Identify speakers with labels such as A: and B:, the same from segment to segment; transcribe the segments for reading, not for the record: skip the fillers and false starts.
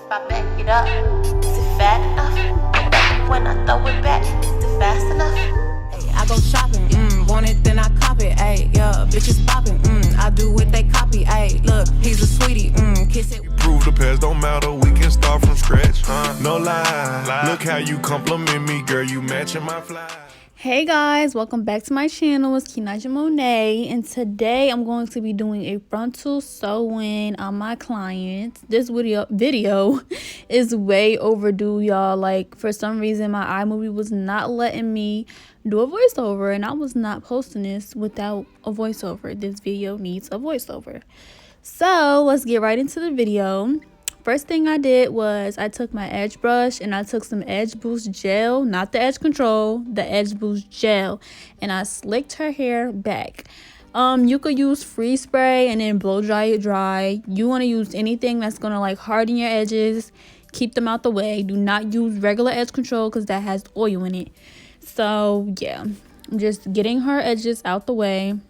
A: If I back it up, is it fat enough? When I throw it back, is it fast enough?
B: Hey, I go shopping, want it then I cop it, ayy, yeah, bitches popping, I do what they copy, ayy, look, he's a sweetie, kiss it.
C: Prove the past don't matter, we can start from scratch, no lie. Look how you compliment me, girl, you matching my fly.
D: Hey guys, welcome back to my channel. It's Kenijah Monae, and today I'm going to be doing a frontal sew-in on my clients. This video is way overdue, y'all. Like, for some reason my iMovie was not letting me do a voiceover, and I was not posting this without a voiceover. This video needs a voiceover. So let's get right into the video. First thing I did was I took my edge brush and I took some edge boost gel, not the edge control, the edge boost gel, and I slicked her hair back. You could use freeze spray and then blow dry it dry. You want to use anything that's gonna like harden your edges, keep them out the way. Do not use regular edge control because that has oil in it. So yeah, I'm just getting her edges out the way.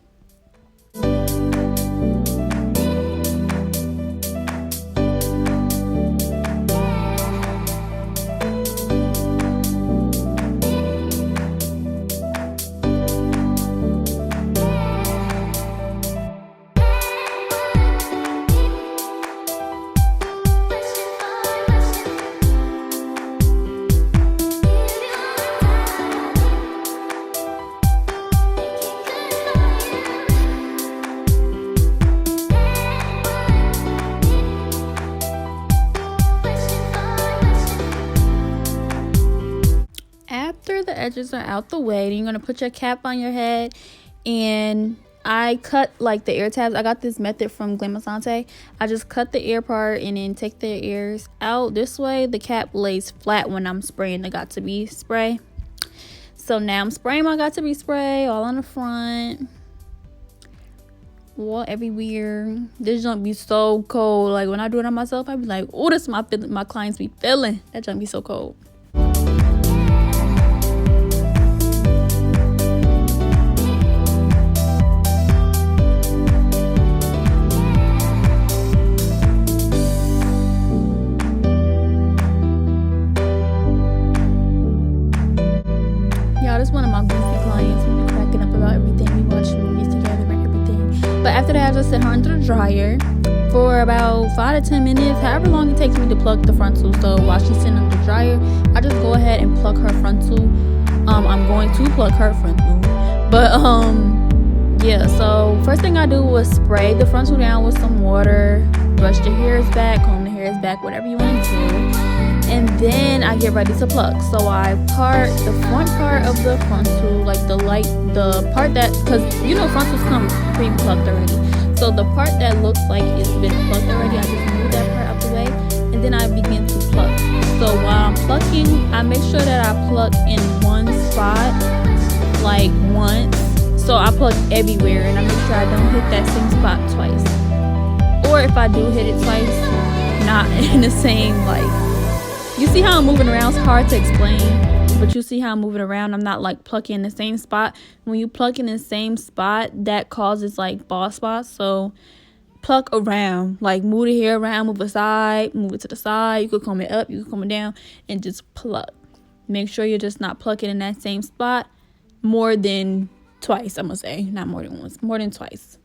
D: After the edges are out the way, then you're gonna put your cap on your head, and I cut like the ear tabs. I got this method from Glamazante. I just cut the ear part and then take the ears out. This way the cap lays flat when I'm spraying the got to be spray. So now I'm spraying my got to be spray all on the front, all everywhere. This junk be so cold. Like when I do it on myself, I be like, oh, that's my clients be feeling. That junk be so cold. This is one of my goofy clients. We be cracking up about everything. We watch movies together and everything. But after that, I just sent her under the dryer for about 5 to 10 minutes, however long it takes me to pluck the frontal. So while she's sitting under the dryer, I just go ahead and pluck her frontal. I'm going to pluck her frontal. But yeah, so first thing I do was spray the frontal down with some water, brush the hairs back, comb the hairs back, whatever you want to do. And then I get ready to pluck. So I part the front part of the frontal, like the part that, because you know frontals come pre-plucked already. So the part that looks like it's been plucked already, I just move that part out the way, and then I begin to pluck. So while I'm plucking, I make sure that I pluck in one spot, like once. So I pluck everywhere, and I make sure I don't hit that same spot twice. Or if I do hit it twice, not in the same, like, you see how I'm moving around? It's hard to explain, but you see how I'm moving around. I'm not like plucking in the same spot. When you pluck in the same spot, that causes like bald spots. So pluck around, like move the hair around, move aside, move it to the side. You could comb it up, you could comb it down, and just pluck. Make sure you're just not plucking in that same spot more than twice. I'm gonna say, not more than once, more than twice.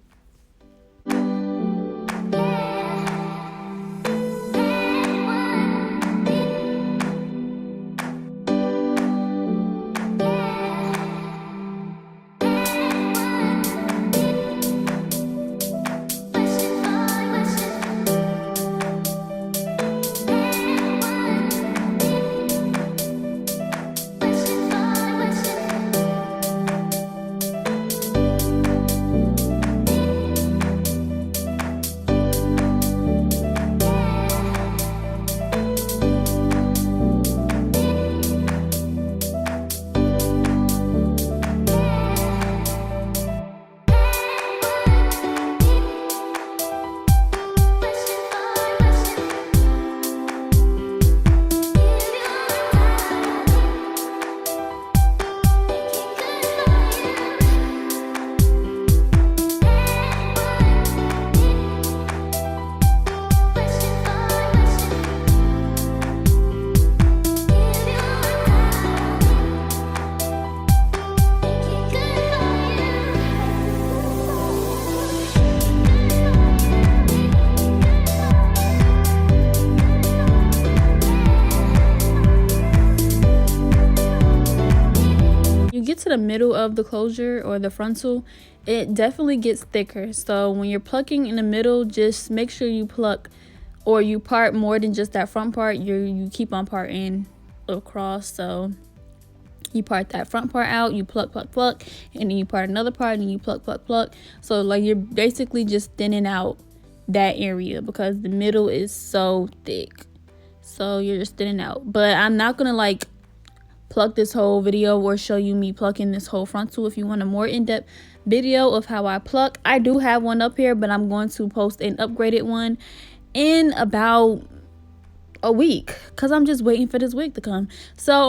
D: the middle of the closure or the frontal, it definitely gets thicker. So when you're plucking in the middle, just make sure you pluck or you part more than just that front part. You keep on parting across. So you part that front part out, you pluck, and then you part another part, and you pluck. So like you're basically just thinning out that area because the middle is so thick. So you're just thinning out. But I'm not gonna like pluck this whole video or show you me plucking this whole frontal. If you want a more in-depth video of how I pluck, I do have one up here, but I'm going to post an upgraded one in about a week because I'm just waiting for this wig to come. So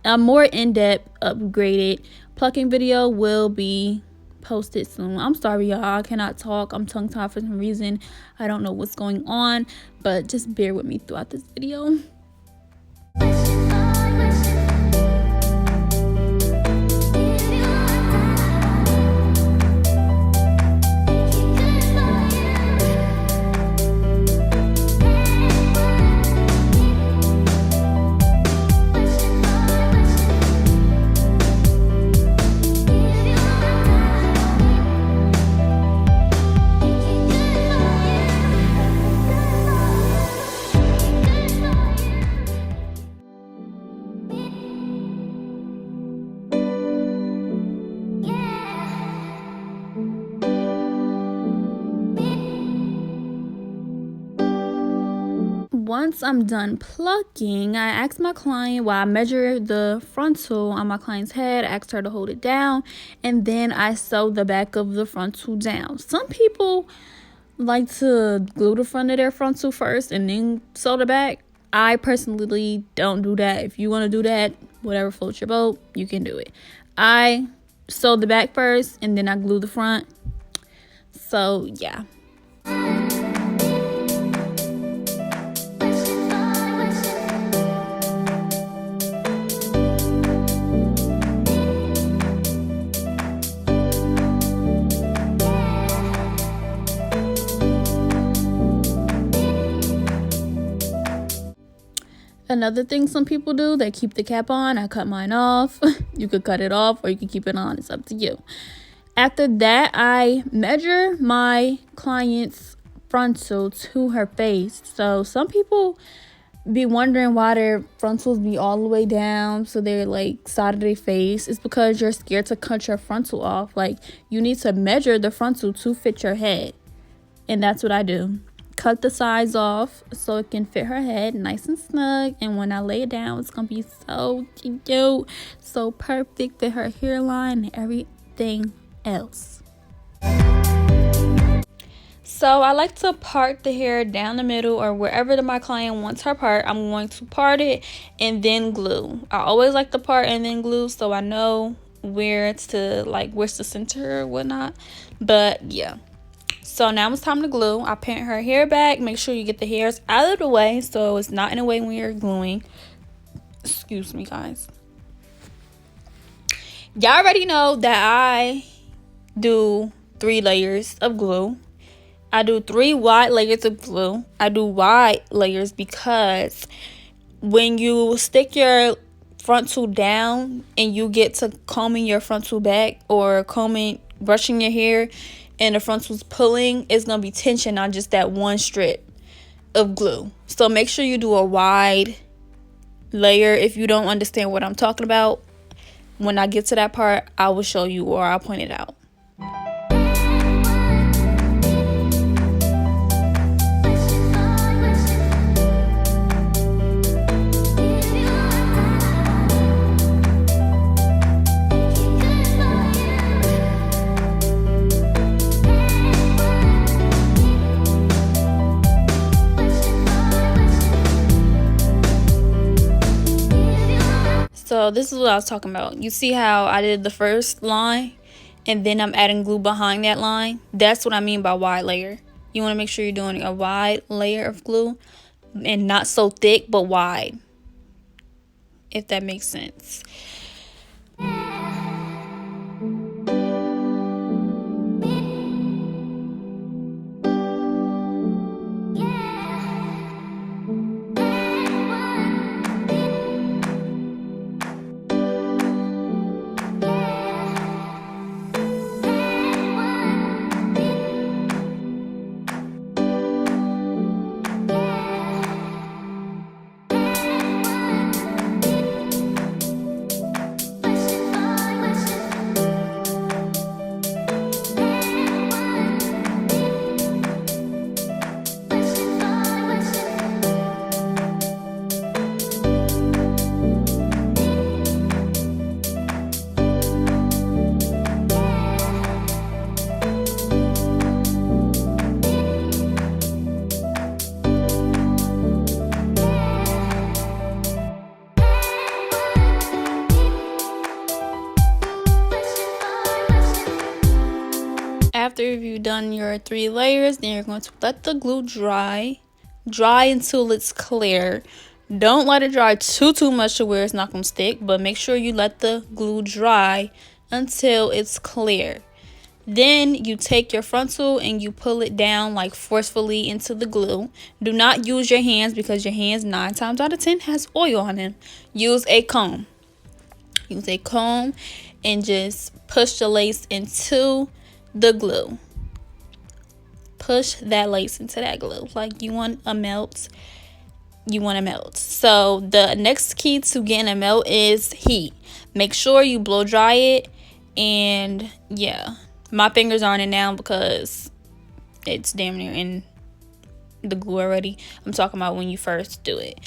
D: a more in-depth upgraded plucking video will be posted soon. I'm sorry y'all, I cannot talk. I'm tongue-tied for some reason. I don't know what's going on, but just bear with me throughout this video. Once I'm done plucking, I asked my client, I measured the frontal on my client's head, I asked her to hold it down, and then I sewed the back of the frontal down. Some people like to glue the front of their frontal first and then sew the back. I personally don't do that. If you want to do that, whatever floats your boat, you can do it. I sewed the back first and then I glue the front. So yeah. Another thing some people do, they keep the cap on. I cut mine off. You could cut it off or you could keep it on. It's up to you. After that, I measure my client's frontal to her face. So some people be wondering why their frontals be all the way down, so they're like side of their face. It's because you're scared to cut your frontal off. Like, you need to measure the frontal to fit your head. And that's what I do. Cut the sides off so it can fit her head nice and snug, and when I lay it down, it's gonna be so cute, so perfect for her hairline and everything else. So I like to part the hair down the middle, or wherever my client wants her part. I'm going to part it and then glue. I always like to part and then glue so I know where's the center or whatnot. But yeah. So now it's time to glue. I pin her hair back. Make sure you get the hairs out of the way so it's not in the way when you're gluing. Excuse me, guys. Y'all already know that I do 3 layers of glue. I do 3 wide layers of glue. I do wide layers because when you stick your frontal down and you get to combing your frontal back or brushing your hair, and the frontal's pulling, it's gonna be tension on just that one strip of glue. So make sure you do a wide layer. If you don't understand what I'm talking about, when I get to that part, I will show you or I'll point it out. So this is what I was talking about. You see how I did the first line and then I'm adding glue behind that line? That's what I mean by wide layer. You want to make sure you're doing a wide layer of glue and not so thick but wide, if that makes sense. after you've done your 3 layers, then you're going to let the glue dry until it's clear. Don't let it dry too much to where it's not going to stick, but make sure you let the glue dry until it's clear. Then you take your frontal and you pull it down like forcefully into the glue. Do not use your hands because your hands 9 times out of 10 has oil on them. Use a comb. Use a comb and just push the lace into the glue. Push that lace into that glue like you want a melt. So the next key to getting a melt is heat. Make sure you blow dry it. And yeah, my fingers aren't in now because it's damn near in the glue already. I'm talking about when you first do it.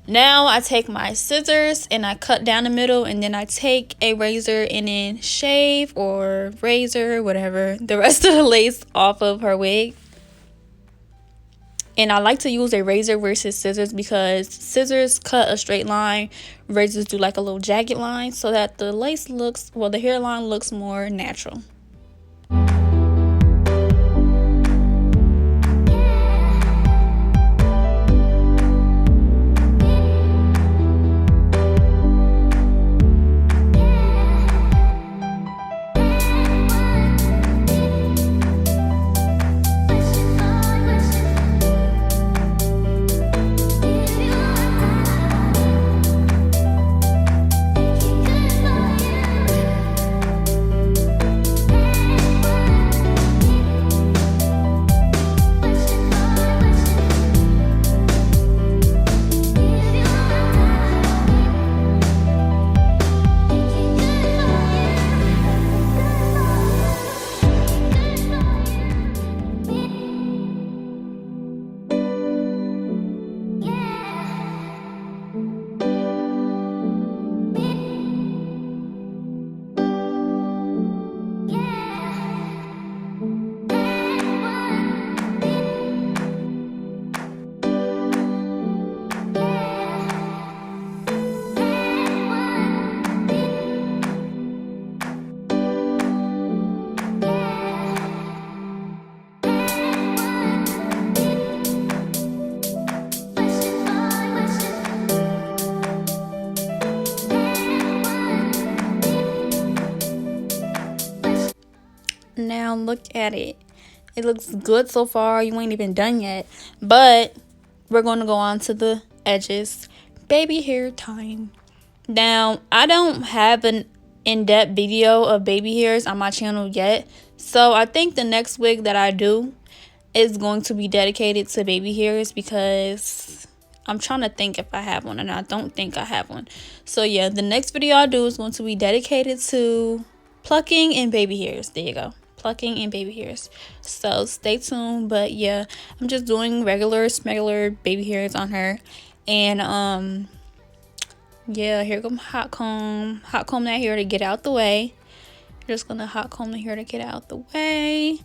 D: Now I take my scissors and I cut down the middle, and then I take a razor and then shave or razor, whatever, the rest of the lace off of her wig. And I like to use a razor versus scissors because scissors cut a straight line, razors do like a little jagged line, so that the lace looks, well, the hairline looks more natural. Now look at it. It looks good so far. You ain't even done yet. But we're going to go on to the edges. Baby hair time. Now, I don't have an in-depth video of baby hairs on my channel yet. So I think the next wig that I do is going to be dedicated to baby hairs because I'm trying to think if I have one, and I don't think I have one. So yeah, the next video I do is going to be dedicated to plucking and baby hairs. There you go. Plucking and baby hairs. So stay tuned. But yeah, I'm just doing regular baby hairs on her. And yeah, here comes hot comb that hair to get out the way. Just gonna hot comb the hair to get out the way.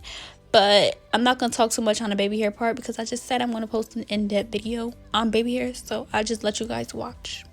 D: But I'm not gonna talk too much on the baby hair part because I just said I'm gonna post an in-depth video on baby hairs, so I just let you guys watch.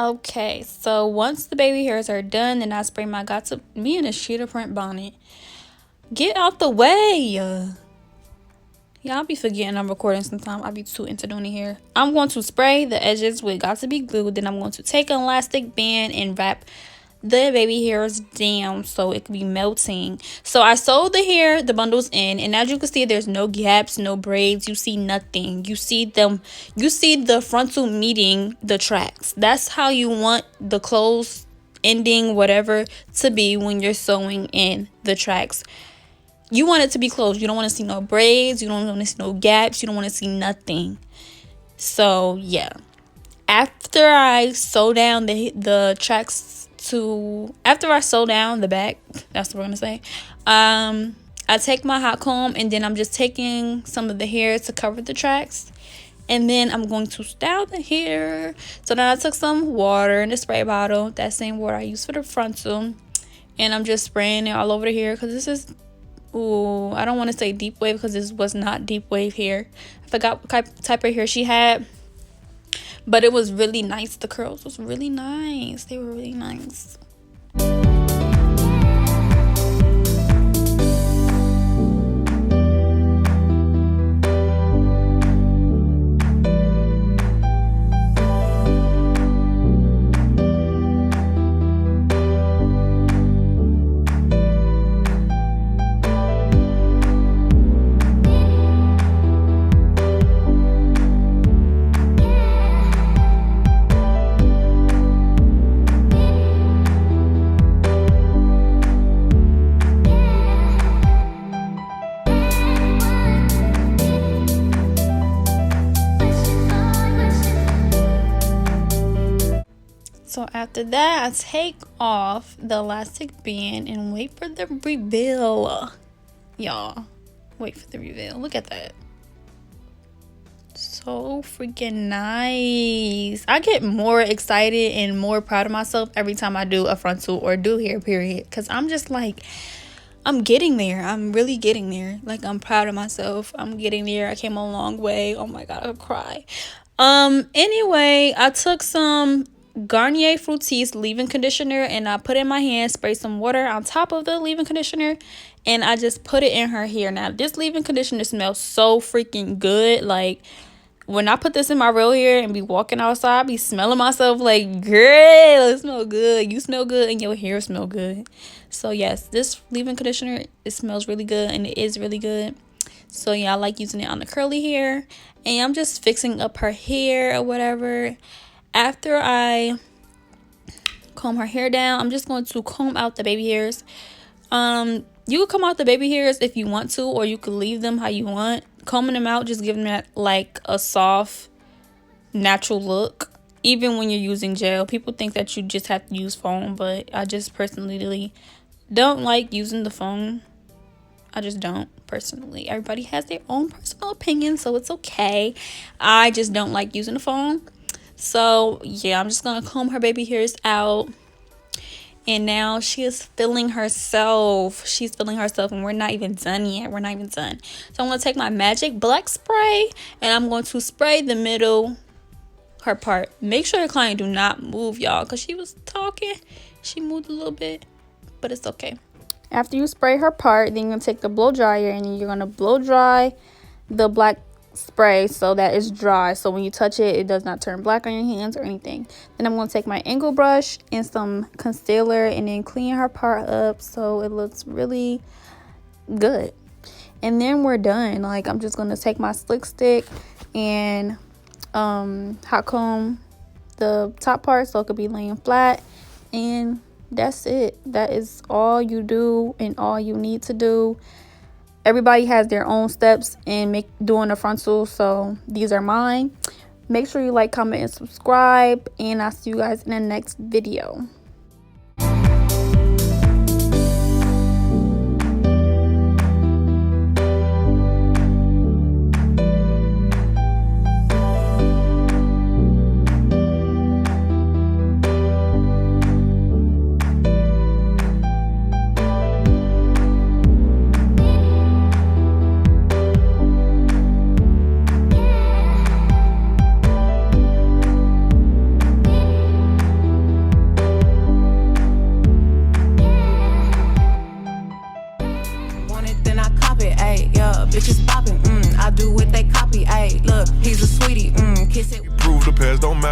D: Okay, so once the baby hairs are done, then I spray my got to me in a cheetah print bonnet. Get out the way. Y'all be forgetting I'm recording sometimes. I be too into doing it here. I'm going to spray the edges with got to be glue. Then I'm going to take an elastic band and wrap the baby hairs down so it could be melting. So I sewed the bundles in, and as you can see, there's no gaps, no braids. You see nothing. You see the frontal meeting the tracks. That's how you want the clothes ending, whatever, to be when you're sewing in the tracks. You want it to be closed. You don't want to see no braids. You don't want to see no gaps. You don't want to see nothing. So yeah, after I sew down the tracks after I sew down the back, that's what we're gonna say, I take my hot comb, and then I'm just taking some of the hair to cover the tracks, and then I'm going to style the hair. So then I took some water in the spray bottle, that same water I used for the frontal, and I'm just spraying it all over the hair because this is, I don't want to say deep wave because this was not deep wave hair. I forgot what type of hair she had, but it was really nice. The curls was really nice. They were really nice. So after that, I take off the elastic band and wait for the reveal. Y'all, wait for the reveal. Look at that. So freaking nice. I get more excited and more proud of myself every time I do a frontal or do hair, period. Because I'm just like, I'm getting there. I'm really getting there. Like, I'm proud of myself. I'm getting there. I came a long way. Oh my God, I'll cry. Anyway, I took some Garnier Fructis leave-in conditioner, and I put it in my hand, spray some water on top of the leave-in conditioner, and I just put it in her hair. Now, this leave-in conditioner smells so freaking good. Like, when I put this in my real hair and be walking outside, I be smelling myself like, girl, it smell good. You smell good and your hair smell good. So yes, this leave-in conditioner, it smells really good and it is really good. So yeah, I like using it on the curly hair, and I'm just fixing up her hair or whatever. After I comb her hair down, I'm just going to comb out the baby hairs. You can comb out the baby hairs if you want to, or you could leave them how you want. Combing them out, just giving that like a soft, natural look. Even when you're using gel, people think that you just have to use foam, but I just personally don't like using the foam. I just don't, personally. Everybody has their own personal opinion, so it's okay. I just don't like using the foam. So yeah, I'm just gonna comb her baby hairs out, and now she is feeling herself. She's feeling herself, and we're not even done yet. We're not even done. So I'm gonna take my magic black spray, and I'm going to spray the middle, her part. Make sure your client do not move, y'all, because she was talking. She moved a little bit, but it's okay. After you spray her part, then you're gonna take the blow dryer, and you're gonna blow dry the black spray so that it's dry, so when you touch it, it does not turn black on your hands or anything. Then I'm going to take my angle brush and some concealer and then clean her part up so it looks really good. And then we're done. Like, I'm just going to take my slick stick and hot comb the top part so it could be laying flat, and that's it. That is all you do and all you need to do. Everybody has their own steps in doing a frontal, so these are mine. Make sure you like, comment, and subscribe, and I'll see you guys in the next video.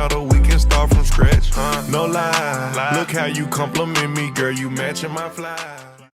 C: out or we can start from scratch. No lie. Look how you compliment me, girl, you matching my fly.